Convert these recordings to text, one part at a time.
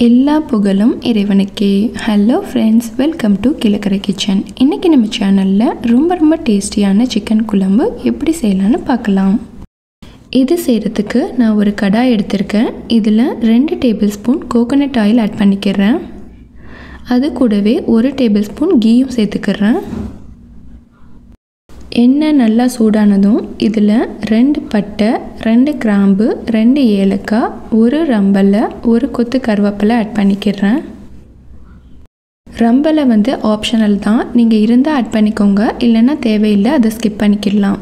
எல்லா புகழும் இறைவனுக்கே. Hello friends, welcome to Kilakarai kitchen. இன்றைக்கி நம்ம சேனலில் ரொம்ப டேஸ்டியான சிக்கன் குழம்பு எப்படி செய்யலான்னு பார்க்கலாம். இது செய்கிறதுக்கு நான் ஒரு கடாய் எடுத்திருக்கேன். இதில் 2 tablespoon coconut oil add பண்ணிக்கிறேன். அது கூடவே 1 டேபிள் ஸ்பூன் கீயும் சேர்த்துக்கிறேன். எண்ணெய் நல்லா சூடானதும் இதில் 2 பட்டை, 2 கிராம்பு, 2 ஏலக்காய், 1 ரம்பலை, 1 கொத்து கருவேப்பிலை ஆட் பண்ணிக்கிறேன். ரம்பலை ஆப்ஷனல் தான், நீங்கள் இருந்தால் ஆட் பண்ணிக்கோங்க, இல்லைன்னா தேவையில்லை, அதை ஸ்கிப் பண்ணிக்கலாம்.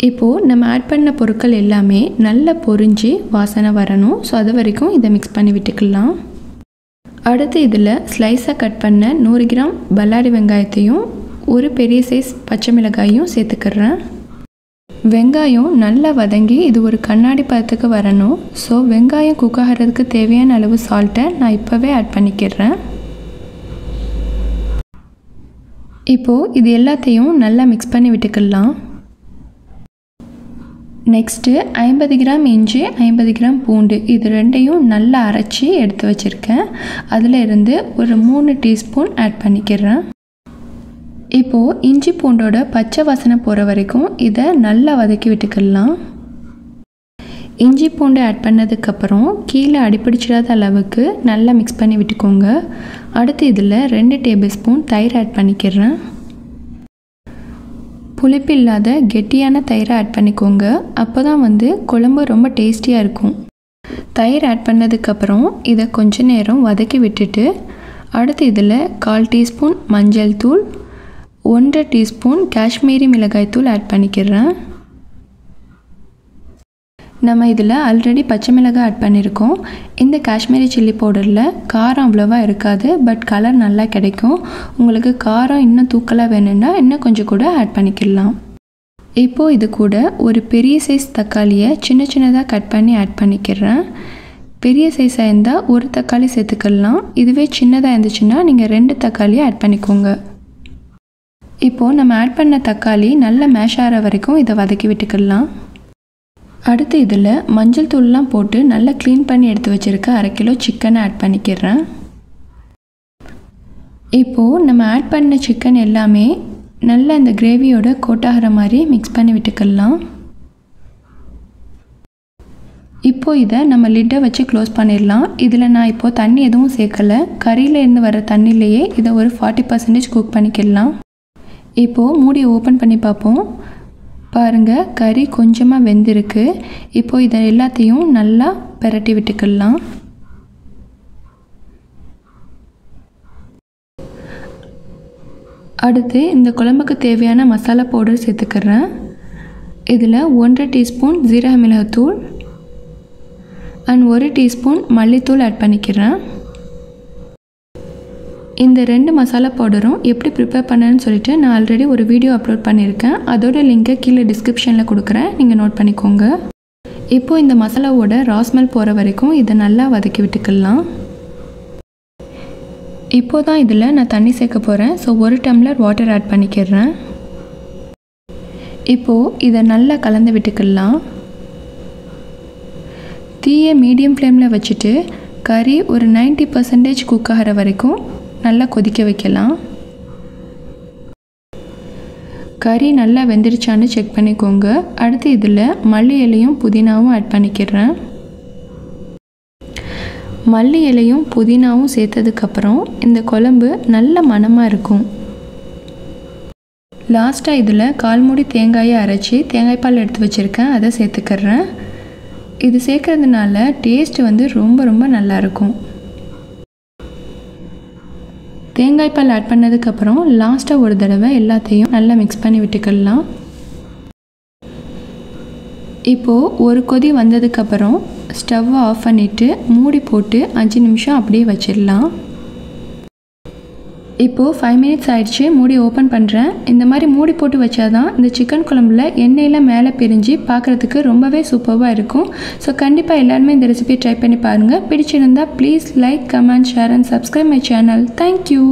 இப்போது நம்ம ஆட் பண்ண பொருட்கள் எல்லாமே நல்லா பொரிஞ்சு வாசனை வரணும். ஸோ அது வரைக்கும் இதை மிக்ஸ் பண்ணி விட்டுக்கலாம். அடுத்து இதில் ஸ்லைஸாக கட் பண்ண 100 கிராம் பல்லாரி வெங்காயத்தையும் 1 பெரிய சைஸ் பச்சை மிளகாயும் சேர்த்துக்கிறேன். வெங்காயம் நல்லா வதங்கி இது ஒரு கண்ணாடி பதத்துக்கு வரணும். ஸோ வெங்காயம் குக் ஆகிறதுக்கு தேவையான அளவு சால்ட்டை நான் இப்போவே ஆட் பண்ணிக்கிறேன். இப்போது இது எல்லாத்தையும் நல்லா மிக்ஸ் பண்ணி விட்டுக்கலாம். நெக்ஸ்ட்டு 50 கிராம் இஞ்சி, 50 கிராம் பூண்டு, இது ரெண்டையும் நல்லா அரைச்சி எடுத்து வச்சுருக்கேன். அதில் இருந்து ஒரு 3 டீஸ்பூன் ஆட் பண்ணிக்கிறேன். இப்போது இஞ்சி பூண்டோட பச்சை வாசனை போகிற வரைக்கும் இதை நல்லா வதக்கி விட்டுக்கலாம். இஞ்சி பூண்டு ஆட் பண்ணதுக்கப்புறம் கீழே அடிப்பிடிச்சிடாத அளவுக்கு நல்லா மிக்ஸ் பண்ணி விட்டுக்கோங்க. அடுத்து இதில் 2 டேபிள் ஸ்பூன் தயிர் ஆட் பண்ணிக்கிறேன். புளிப்பு இல்லாத கெட்டியான தயிரை ஆட் பண்ணிக்கோங்க. அப்போ தான் குழம்பு ரொம்ப டேஸ்டியாக இருக்கும். தயிர் ஆட் பண்ணதுக்கப்புறம் இதை கொஞ்ச நேரம் வதக்கி விட்டுட்டு அடுத்து இதில் 1/4 டீஸ்பூன் மஞ்சள் தூள், 1 டீஸ்பூன் காஷ்மீரி மிளகாய் தூள் ஆட் பண்ணிக்கிறேன். நம்ம இதில் ஆல்ரெடி பச்சை மிளகாய் ஆட் பண்ணியிருக்கோம். இந்த காஷ்மீரி சில்லி பவுடரில் காரம் அவ்வளோவா இருக்காது, பட் கலர் நல்லா கிடைக்கும். உங்களுக்கு காரம் இன்னும் தூக்கலாக வேணும்னா இன்னும் கொஞ்சம் கூட ஆட் பண்ணிக்கலாம். இப்போது இது கூட ஒரு பெரிய சைஸ் தக்காளியை சின்னதாக கட் பண்ணி ஆட் பண்ணிக்கிறேன். பெரிய சைஸாக இருந்தால் 1 தக்காளி சேர்த்துக்கலாம். இதுவே சின்னதாக இருந்துச்சுன்னா நீங்கள் 2 தக்காளியை ஆட் பண்ணிக்கோங்க. இப்போது நம்ம ஆட் பண்ண தக்காளி நல்லா மேஷ் ஆகிற வரைக்கும் இதை வதக்கி விட்டுக்கலாம். அடுத்து இதில் மஞ்சள் தூள்லாம் போட்டு நல்லா க்ளீன் பண்ணி எடுத்து வச்சுருக்க 1/2 கிலோ சிக்கனை ஆட் பண்ணிக்கிறேன். இப்போது நம்ம ஆட் பண்ண சிக்கன் எல்லாமே நல்லா இந்த கிரேவியோட கோட்டாகிற மாதிரி மிக்ஸ் பண்ணி விட்டுக்கலாம். இப்போது இதை நம்ம லிட்டை வச்சு க்ளோஸ் பண்ணிடலாம். இதில் நான் இப்போது தண்ணி எதுவும் சேர்க்கலை. கறியிலேருந்து வர தண்ணியிலையே இதை ஒரு 40% குக் பண்ணிக்கலாம். இப்போது மூடியை ஓப்பன் பண்ணி பார்ப்போம். பாருங்கள், கறி கொஞ்சமாக வெந்திருக்கு. இப்போது இதை எல்லாத்தையும் நல்லா பிரட்டி விட்டுக்கலாம். அடுத்து இந்த குழம்புக்கு தேவையான மசாலா பவுடர் சேர்த்துக்கிறேன். இதில் 1 டீஸ்பூன் ஜீரக மிளகுத்தூள் அண்ட் 1 டீஸ்பூன் மல்லித்தூள் ஆட் பண்ணிக்கிறேன். இந்த 2 மசாலா பவுடரும் எப்படி ப்ரிப்பேர் பண்ணேன்னு சொல்லிட்டு நான் ஆல்ரெடி ஒரு வீடியோ அப்லோட் பண்ணியிருக்கேன். அதோட லிங்கை கீழே டிஸ்கிரிப்ஷனில் கொடுக்குறேன், நீங்கள் நோட் பண்ணிக்கோங்க. இப்போது இந்த மசாலாவோட ராஸ்மெல் போகிற வரைக்கும் இதை நல்லா வதக்கி விட்டுக்கலாம். இப்போ தான் இதில் நான் தண்ணி சேர்க்க போகிறேன். ஸோ 1 டம்ளர் வாட்டர் ஆட் பண்ணிக்கிறேன். இப்போது இதை நல்லா கலந்து விட்டுக்கலாம். தீயை மீடியம் ஃப்ளேமில் வச்சுட்டு கறி ஒரு 90% குக் ஆகிற வரைக்கும் நல்லா கொதிக்க வைக்கலாம். கறி நல்லா வெந்துருச்சான்னு செக் பண்ணிக்கோங்க. அடுத்து இதில் மல்லி இலையும் புதினாவும் ஆட் பண்ணிக்கிறேன். மல்லி இலையும் புதினாவும் சேர்த்ததுக்கப்புறம் இந்த குழம்பு நல்ல மணமாக இருக்கும். லாஸ்ட்டாக இதில் 1/4 மூடி தேங்காயை அரைச்சி தேங்காய் பால் எடுத்து வச்சுருக்கேன், அதை சேர்த்துக்கிறேன். இது சேர்க்கறதுனால டேஸ்ட் ரொம்ப நல்லாயிருக்கும். தேங்காய் பால் ஆட் பண்ணதுக்கப்புறம் லாஸ்ட்டாக ஒரு தடவை எல்லாத்தையும் நல்லா மிக்ஸ் பண்ணி விட்டுக்கலாம். இப்போது ஒரு கொதி வந்ததுக்கப்புறம் ஸ்டவ்வை ஆஃப் பண்ணிவிட்டு மூடி போட்டு 5 நிமிஷம் அப்படியே வச்சிடலாம். இப்போது 5 மினிட்ஸ் ஆயிடுச்சு. மூடி ஓப்பன் பண்ணுறேன். இந்த மாதிரி மூடி போட்டு வச்சாதான் இந்த சிக்கன் குழம்புல எண்ணெயில் மேலே பிரிஞ்சு பார்க்குறதுக்கு ரொம்பவே சூப்பராக இருக்கும். ஸோ கண்டிப்பாக எல்லாருமே இந்த ரெசிபி ட்ரை பண்ணி பாருங்கள். பிடிச்சிருந்தால் please like, comment, share and subscribe my channel. Thank you.